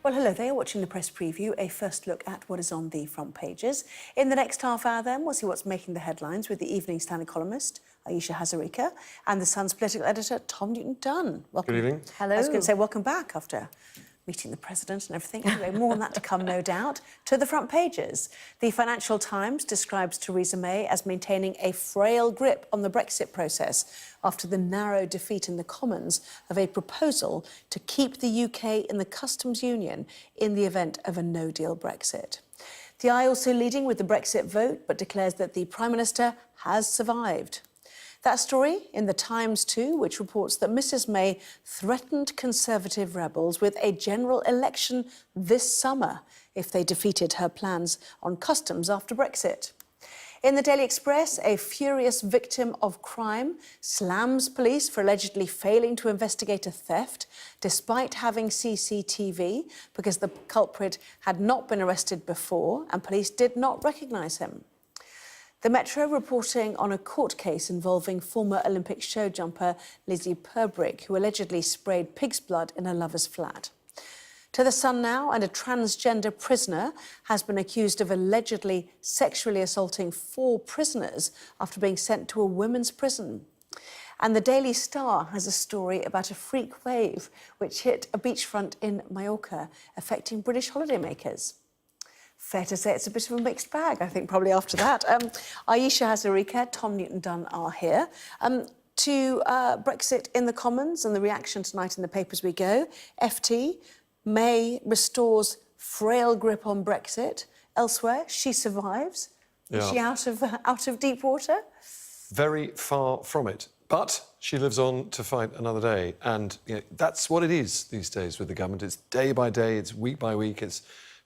Well, hello there, watching the press preview, a first look at what is on the front pages. In the next half hour then, we'll see what's making the headlines with the Evening Standard columnist, Ayesha Hazarika, and the Sun's political editor, Tom Newton-Dunn. Welcome. Good evening. Hello. I was going to say welcome back after meeting the President and everything. Anyway, more on that to come, no doubt. To the front pages. The Financial Times describes Theresa May as maintaining a frail grip on the Brexit process after the narrow defeat in the Commons of a proposal to keep the UK in the customs union in the event of a no-deal Brexit. The Eye also leading with the Brexit vote, but declares that the Prime Minister has survived. That story in the Times too, which reports that Mrs May threatened Conservative rebels with a general election this summer if they defeated her plans on customs after Brexit. In the Daily Express, a furious victim of crime slams police for allegedly failing to investigate a theft despite having CCTV because the culprit had not been arrested before and police did not recognise him. The Metro reporting on a court case involving former Olympic show jumper Lizzie Perbrick, who allegedly sprayed pig's blood in her lover's flat. To the Sun now, and a transgender prisoner has been accused of allegedly sexually assaulting 4 prisoners after being sent to a women's prison. And the Daily Star has a story about a freak wave which hit a beachfront in Mallorca, affecting British holidaymakers. Fair to say it's a bit of a mixed bag, I think, probably after that. Ayesha Hazarika, Tom Newton-Dunn are here. To Brexit in the Commons and the reaction tonight in the papers we go. FT, May restores frail grip on Brexit. Elsewhere, she survives. Yeah. Is she out of deep water? Very far from it. But she lives on to fight another day. And that's what it is these days with the government. It's day by day, it's week by week, it's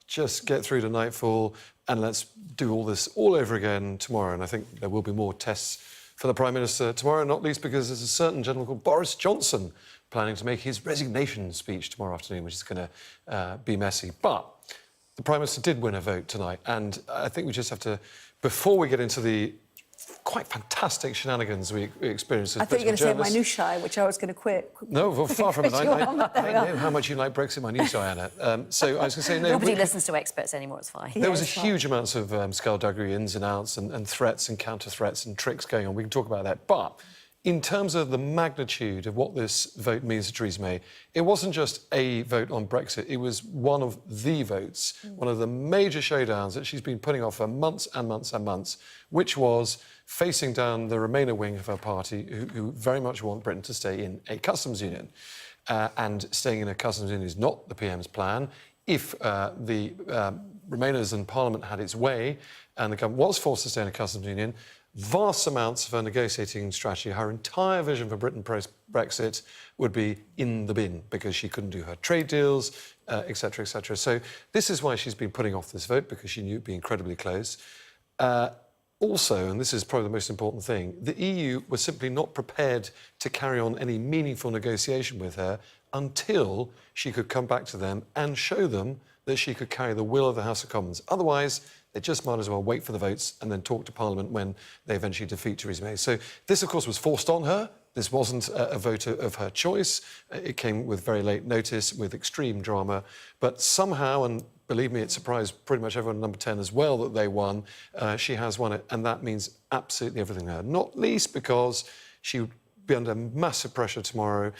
just get through to nightfall and let's do all this all over again tomorrow. And I think there will be more tests for the Prime Minister tomorrow, not least because there's a certain gentleman called Boris Johnson planning to make his resignation speech tomorrow afternoon, which is going to be messy. But the Prime Minister did win a vote tonight, and I think we just have to, before we get into the quite fantastic shenanigans we experienced as I thought you were going to say minutiae, which I was going to quit. No, well, far from it. I know how much you like Brexit minutiae, Anna. So I was going to say... No, nobody listens to experts anymore, it's fine. There was a huge amount of skullduggery, ins and outs, and threats and counter-threats and tricks going on. We can talk about that. But in terms of the magnitude of what this vote means to Theresa May, it wasn't just a vote on Brexit, it was one of the votes, one of the major showdowns that she's been putting off for months and months and months, which was facing down the Remainer wing of her party, who very much want Britain to stay in a customs union. And staying in a customs union is not the PM's plan. If the Remainers and Parliament had its way and the government was forced to stay in a customs union, vast amounts of her negotiating strategy, her entire vision for Britain post-Brexit would be in the bin because she couldn't do her trade deals, etc., etc. So this is why she's been putting off this vote, because she knew it'd be incredibly close. Also, and this is probably the most important thing, the EU was simply not prepared to carry on any meaningful negotiation with her until she could come back to them and show them that she could carry the will of the House of Commons. Otherwise, they just might as well wait for the votes and then talk to Parliament when they eventually defeat Theresa May. So this, of course, was forced on her. This wasn't a vote of her choice. It came with very late notice, with extreme drama. But somehow, and believe me, it surprised pretty much everyone at number 10 as well that they won, she has won it. And that means absolutely everything to her, not least because she would be under massive pressure tomorrow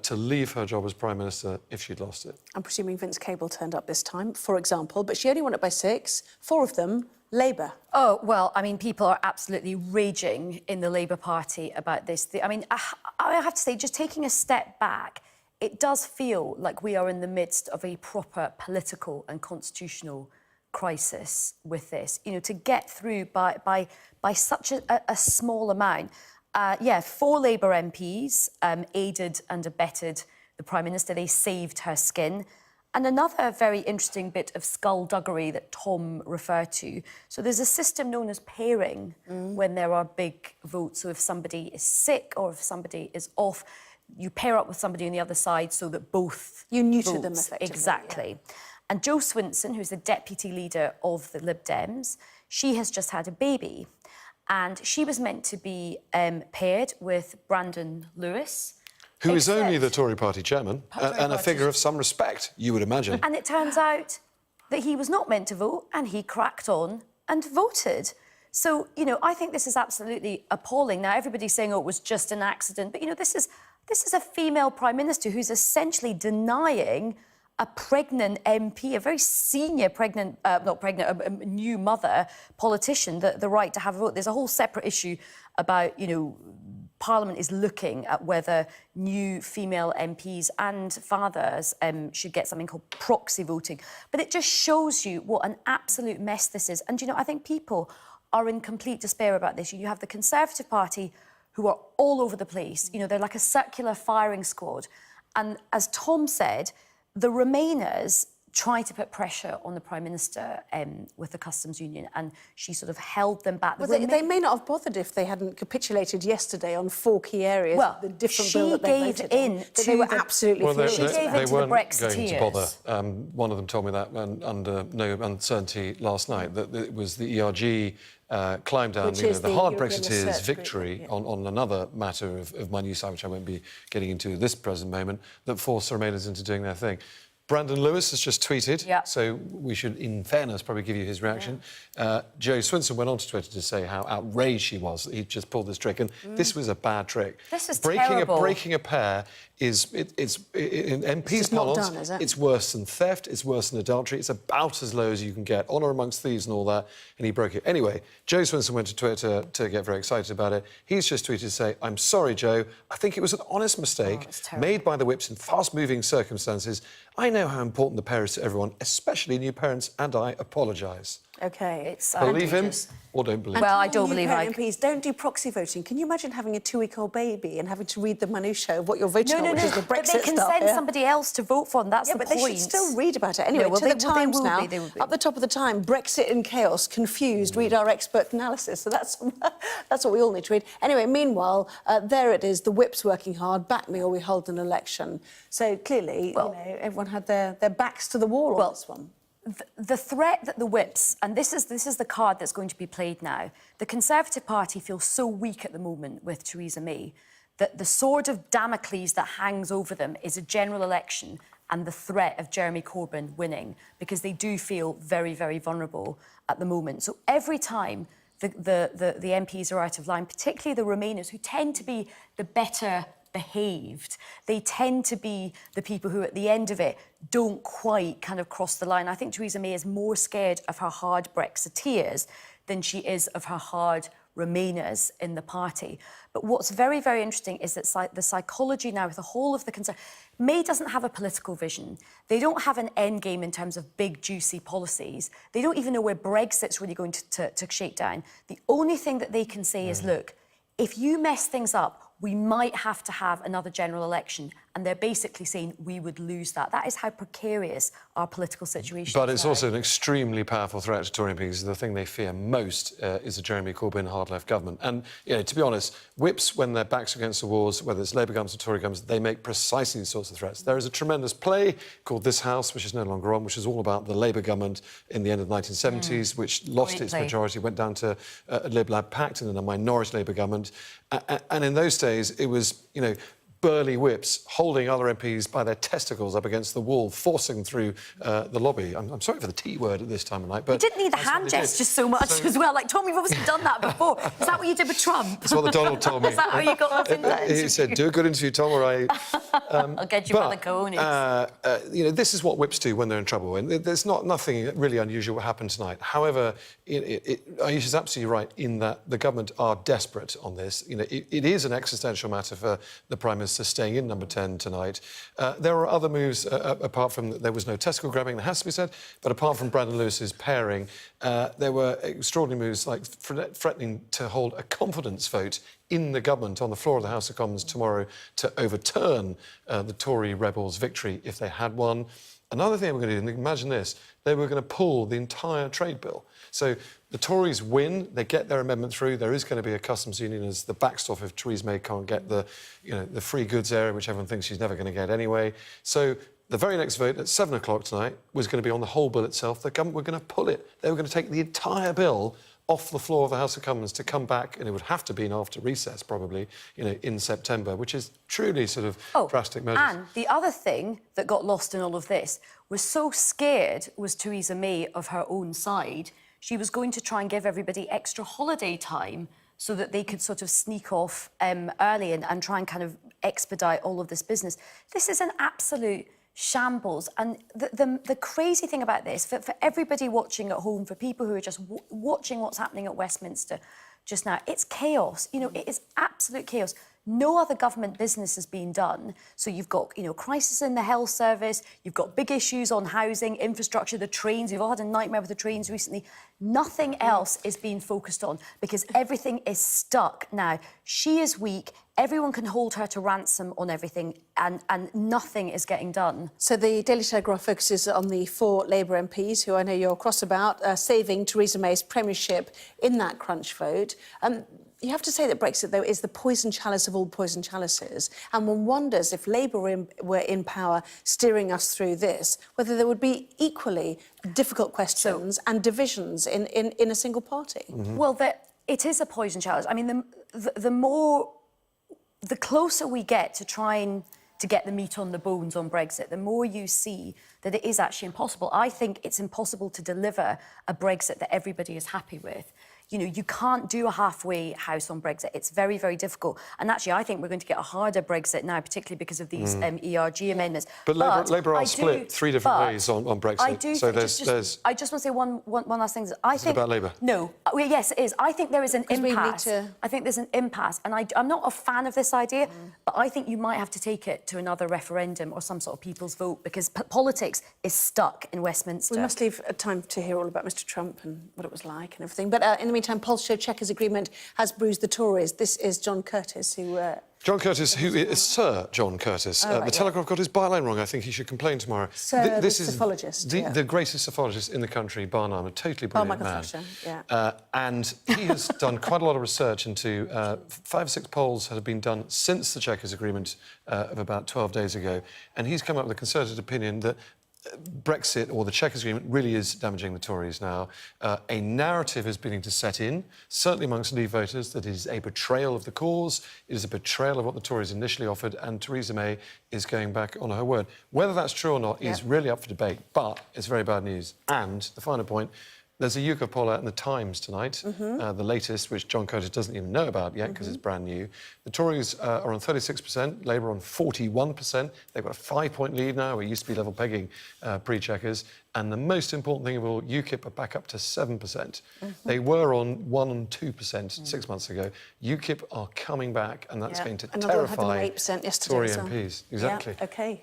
to leave her job as Prime Minister if she'd lost it. I'm presuming Vince Cable turned up this time, for example, but she only won it by 6, 4 of them Labour. Oh, well, I mean, people are absolutely raging in the Labour Party about this. I mean, I have to say, just taking a step back, it does feel like we are in the midst of a proper political and constitutional crisis with this. You know, to get through by such a small amount. 4 Labour MPs aided and abetted the Prime Minister. They saved her skin. And another very interesting bit of skullduggery that Tom referred to. So there's a system known as pairing when there are big votes. So if somebody is sick or if somebody is off, you pair up with somebody on the other side so that both you neuter votes. them effectively. Exactly. Yeah. And Jo Swinson, who's the deputy leader of the Lib Dems, she has just had a baby. And she was meant to be paired with Brandon Lewis, Who is only the Except- Tory party chairman Tory and a party. figure of some respect, you would imagine. And it turns out that he was not meant to vote and he cracked on and voted. So, you know, I think this is absolutely appalling. Now, everybody's saying, oh, it was just an accident. But, you know, this is a female Prime Minister who's essentially denying a pregnant MP, a very senior new mother politician, the right to have a vote. There's a whole separate issue about, you know, Parliament is looking at whether new female MPs and fathers should get something called proxy voting. But it just shows you what an absolute mess this is. And, you know, I think people are in complete despair about this. You have the Conservative Party who are all over the place. You know, they're like a circular firing squad. And as Tom said, the Remainers try to put pressure on the Prime Minister with the Customs Union, and she sort of held them back. Well, they may not have bothered if they hadn't capitulated yesterday on 4 key areas. Well, the different she bill that they gave voted in on, that to they were the- absolutely Well, furious. She gave they in to the weren't going to Brexiteers. bother. One of them told me that under no uncertainty last night, that it was the ERG climb down, Which you know, is the the hard European Brexiteers' Research Group, victory yeah. on another matter of minute size, which I won't be getting into at this present moment, that forced the Remainers into doing their thing. Brandon Lewis has just tweeted, Yeah. so we should, in fairness, probably give you his reaction. Jo Swinson went on to Twitter to say how outraged she was that he'd just pulled this trick, and this was a bad trick. This is breaking terrible. breaking a pair is in MP's just not parlance, done, is it? it's worse than theft, it's worse than adultery, it's about as low as you can get, honour amongst thieves and all that, and he broke it. Anyway, Jo Swinson went to Twitter to get very excited about it. He's just tweeted to say, I'm sorry, Jo, I think it was an honest mistake it's terrible. made by the whips in fast-moving circumstances. I know how important the pair is to everyone, especially new parents, and I apologise. OK. It's Believe him outrageous. or don't believe him. Well, I New don't believe parent I... MPs don't do proxy voting. Can you imagine having a 2-week-old baby and having to read the minutiae of what you're voting on, which is the Brexit But they can stuff? send Yeah. somebody else to vote for them. That's Yeah, the but point. they should still read about it. Anyway, No, well, to the they Times will now, be, they will be. up the top of the Time, Brexit and chaos, confused, read our expert analysis. So that's what we all need to read. Anyway, meanwhile, there it is, the whip's working hard, back me or we hold an election. So clearly, you know, everyone had their backs to the wall on this one. The threat that the whips, and this is the card that's going to be played now, the Conservative Party feels so weak at the moment with Theresa May that the sword of Damocles that hangs over them is a general election and the threat of Jeremy Corbyn winning, because they do feel very, very vulnerable at the moment. So every time the MPs are out of line, particularly the Remainers, who tend to be the better behaved, they tend to be the people who at the end of it don't quite kind of cross the line. I think Theresa May is more scared of her hard Brexiteers than she is of her hard Remainers in the party. But what's very, very interesting is that the psychology now with the whole of the May doesn't have a political vision. They don't have an end game in terms of big, juicy policies. They don't even know where Brexit's really going to shake down. The only thing that they can say is, look, if you mess things up, we might have to have another general election. And they're basically saying we would lose that. That is how precarious our political situation is. But it's now. also an extremely powerful threat to Tory MPs. The thing they fear most is a Jeremy Corbyn hard-left government. And, you know, to be honest, whips, when their backs are against the walls, whether it's Labour governments or Tory governments, they make precisely these sorts of threats. There is a tremendous play called This House, which is no longer on, which is all about the Labour government in the end of the 1970s, which lost its majority, went down to a Lib-Lab pact and then a minority Labour government. And in those days, it was, you know, burly whips holding other MPs by their testicles up against the wall, forcing them through the lobby. I'm sorry for the T word at this time of night, but... You didn't need the hand gestures so much as well. Like, Tom, you've obviously done that before. Is that what you did with Trump? That's what the Donald told me. Is that how you got up in that He said, do a good interview, Tom, or I... I'll get you by the cojones. You know, this is what whips do when they're in trouble. And there's nothing really unusual what happened tonight. However, Ayesha's absolutely right in that the government are desperate on this. You know, it is an existential matter for the Prime Minister staying in number 10 tonight. There are other moves, apart from... There was no testicle grabbing, that has to be said, but apart from Brandon Lewis's pairing, there were extraordinary moves like threatening to hold a confidence vote in the government on the floor of the House of Commons tomorrow to overturn the Tory rebels' victory if they had one. Another thing we're going to do, and imagine this, they were going to pull the entire trade bill. So the Tories win, they get their amendment through, there is going to be a customs union as the backstop if Theresa May can't get the free goods area, which everyone thinks she's never going to get anyway. So the very next vote at 7 o'clock tonight was going to be on the whole bill itself. The government were going to pull it. They were going to take the entire bill off the floor of the House of Commons to come back, and it would have to be after recess probably, in September, which is truly sort of drastic measures. And the other thing that got lost in all of this was so scared was Theresa May of her own side. She was going to try and give everybody extra holiday time so that they could sort of sneak off early and try and kind of expedite all of this business. This is an absolute shambles. And the crazy thing about this, for everybody watching at home, for people who are just watching what's happening at Westminster just now, it's chaos. It is absolute chaos. No other government business is being done. So you've got, crisis in the health service, you've got big issues on housing, infrastructure, the trains. We've all had a nightmare with the trains recently. Nothing else is being focused on because everything is stuck now. She is weak. Everyone can hold her to ransom on everything and nothing is getting done. So the Daily Telegraph focuses on the 4 Labour MPs, who I know you're cross about, saving Theresa May's premiership in that crunch vote. You have to say that Brexit, though, is the poison chalice of all poison chalices. And one wonders if Labour were in power steering us through this, whether there would be equally difficult questions and divisions in a single party. Mm-hmm. Well, it is a poison chalice. I mean, the closer we get to trying to get the meat on the bones on Brexit, the more you see that it is actually impossible. I think it's impossible to deliver a Brexit that everybody is happy with. You can't do a halfway house on Brexit. It's very, very difficult. And actually, I think we're going to get a harder Brexit now, particularly because of these ERG amendments. But Labour are split 3 different ways on Brexit. I do. So I just want to say one last thing. Is it about Labour? No. Well, yes, it is. I think there is an impasse. I think there's an impasse. And I'm not a fan of this idea, but I think you might have to take it to another referendum or some sort of people's vote because politics is stuck in Westminster. We must leave time to hear all about Mr Trump and what it was like and everything. But in the meantime, polls show Chequers agreement has bruised the Tories. This is John Curtis, who... John Curtis, who is Sir John Curtis. Right, the Telegraph got his byline wrong. I think he should complain tomorrow. Sir, this the is psephologist, the greatest psephologist in the country, bar none. A totally brilliant man. And he has done quite a lot of research into 5 or 6 polls that have been done since the Chequers agreement of about 12 days ago. And he's come up with a concerted opinion that Brexit, or the Chequers agreement, really is damaging the Tories now. A narrative is beginning to set in, certainly amongst Leave voters, that it is a betrayal of the cause, it is a betrayal of what the Tories initially offered, and Theresa May is going back on her word. Whether that's true or not is really up for debate, but it's very bad news. And the final point, there's a YouGov poll out in the Times tonight, the latest, which John Curtis doesn't even know about yet because it's brand new. The Tories are on 36%, Labour on 41%. They've got a 5-point lead now. It used to be level pegging pre-Chequers. And the most important thing of all, UKIP are back up to 7%. They were on 1% and 2% 6 months ago. UKIP are coming back, and that's going to terrify 8% yesterday, Tory MPs. Exactly. Yeah, OK.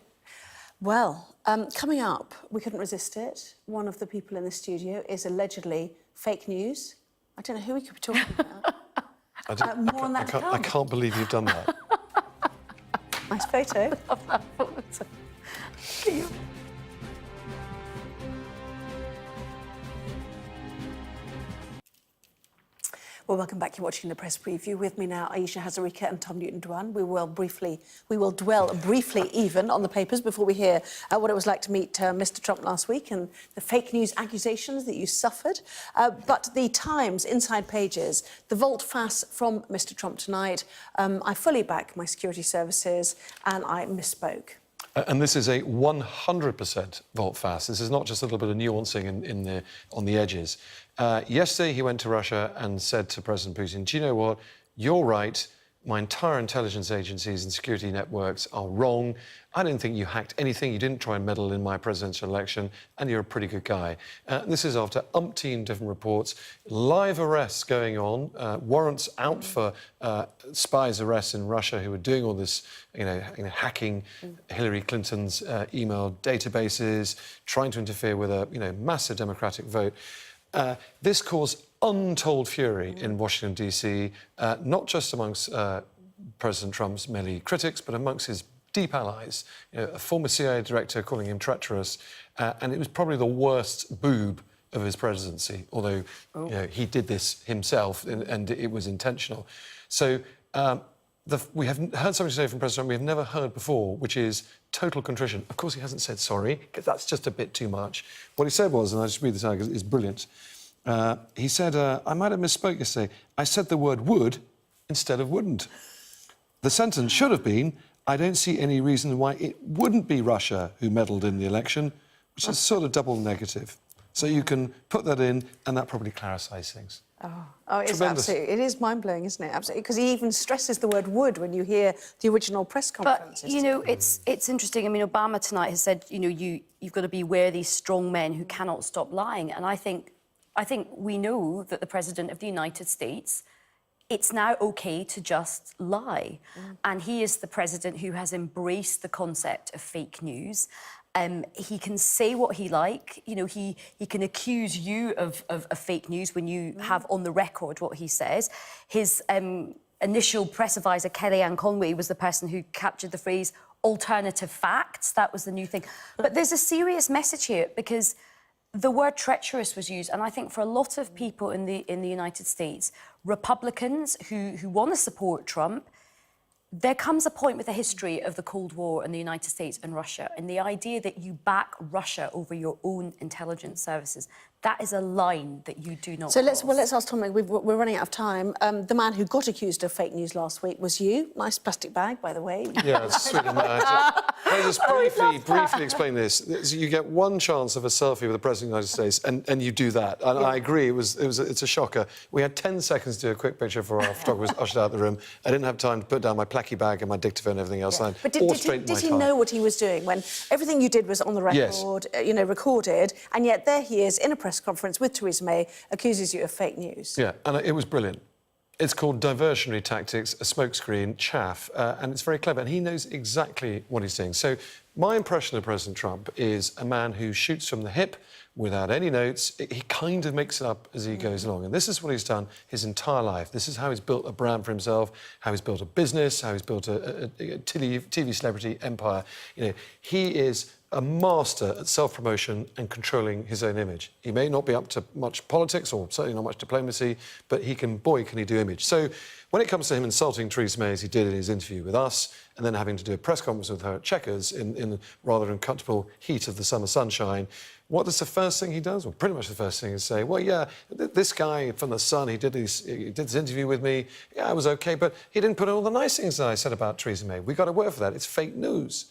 Well, coming up, we couldn't resist it. One of the people in the studio is allegedly fake news. I don't know who we could be talking about. More on that to come. I can't believe you've done that. Nice photo. I love that photo. Well, welcome back. You're watching the press preview. With me now, Ayesha Hazarika and Tom Newton-Dunn. We will dwell briefly even on the papers before we hear what it was like to meet Mr Trump last week and the fake news accusations that you suffered. But the Times inside pages, the volte-face from Mr Trump tonight. I fully back my security services and I misspoke. And this is a 100% volte-face. This is not just a little bit of nuancing on the edges. Yesterday, he went to Russia and said to President Putin, do you know what? You're right. My entire intelligence agencies and security networks are wrong. I didn't think you hacked anything. You didn't try and meddle in my presidential election, and you're a pretty good guy. This is after umpteen different reports, live arrests going on, warrants out for spies arrests in Russia who were doing all this, hacking Hillary Clinton's email databases, trying to interfere with a massive Democratic vote. This caused untold fury in Washington, D.C., not just amongst President Trump's many critics, but amongst his deep allies. A former CIA director calling him treacherous, and it was probably the worst boob of his presidency, although he did this himself and it was intentional. So we have heard something today from President Trump we have never heard before, which is total contrition. Of course, he hasn't said sorry, because that's just a bit too much. What he said was, and I'll just read this out because it's brilliant, He said, I might have misspoke yesterday. I said the word would instead of wouldn't. The sentence should have been, I don't see any reason why it wouldn't be Russia who meddled in the election, which is sort of double negative. So you can put that in, and that probably clarifies things. Oh, it's Tremendous. absolutely, it is mind-blowing, isn't it? Absolutely, because he even stresses the word would when you hear the original press conference. But, you know, it's interesting. I mean, Obama tonight has said, you know, you've got to beware these strong men who cannot stop lying. And I think we know that the President of the United States, it's now OK to just lie. And he is the president who has embraced the concept of fake news. He can say what he like. You know, he can accuse you of fake news when you have on the record what he says. His initial press advisor, Kellyanne Conway, was the person who captured the phrase alternative facts. That was the new thing. But there's a serious message here, because the word treacherous was used, and I think for a lot of people in the United States, Republicans who want to support Trump, there comes a point with the history of the Cold War in the United States and Russia, and the idea that you back Russia over your own intelligence services. That is a line that you do not cross. Let's ask Tom. We're running out of time. The man who got accused of fake news last week was you. Nice plastic bag, by the way. Yeah, it's sweet. Can I just briefly explain this? You get one chance of a selfie with the President of the United States, and you do that. And I agree, it's a shocker. We had 10 seconds to do a quick picture for our photographer was ushered out of the room. I didn't have time to put down my placky bag and my dictaphone and everything else. Yeah. But did he know what he was doing when everything you did was on the record, you know, recorded, and yet there he is in a press conference with Theresa May, accuses you of fake news? Yeah, and it was brilliant. It's called diversionary tactics, a smokescreen, chaff, and it's very clever, and he knows exactly what he's doing. So my impression of President Trump is a man who shoots from the hip without any notes. He kind of makes it up as he goes along, and this is what he's done his entire life. This is how he's built a brand for himself, how he's built a business, how he's built a TV celebrity empire. You know, he is a master at self-promotion and controlling his own image. He may not be up to much politics, or certainly not much diplomacy, but he can, boy, can he do image. So when it comes to him insulting Theresa May, as he did in his interview with us, and then having to do a press conference with her at Chequers in the rather uncomfortable heat of the summer sunshine, what is the first thing he does? Well, pretty much the first thing is say, well, yeah, this guy from The Sun, he did this interview with me, yeah, it was OK, but he didn't put in all the nice things that I said about Theresa May. We've got to work for that. It's fake news.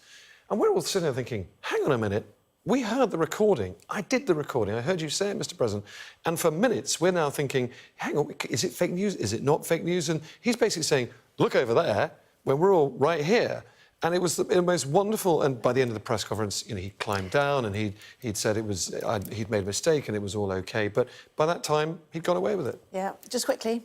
And we're all sitting there thinking, hang on a minute, we heard the recording. I did the recording. I heard you say it, Mr. President. And for minutes, we're now thinking, hang on, is it fake news? Is it not fake news? And he's basically saying, look over there, when we're all right here. And it was the most wonderful, and by the end of the press conference, you know, he climbed down and he'd said he'd made a mistake and it was all OK. But by that time, he'd got away with it. Yeah, just quickly.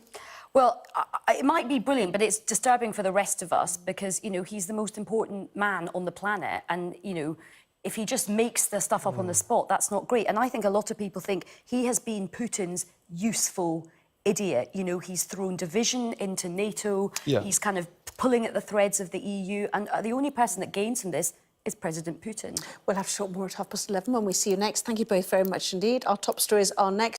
Well, it might be brilliant, but it's disturbing for the rest of us because, you know, he's the most important man on the planet. And, you know, if he just makes the stuff up on the spot, that's not great. And I think a lot of people think he has been Putin's useful idiot. You know, he's thrown division into NATO. Yeah. He's kind of pulling at the threads of the EU. And the only person that gains from this is President Putin. We'll have to talk more at 11:30 when we see you next. Thank you both very much indeed. Our top stories are next.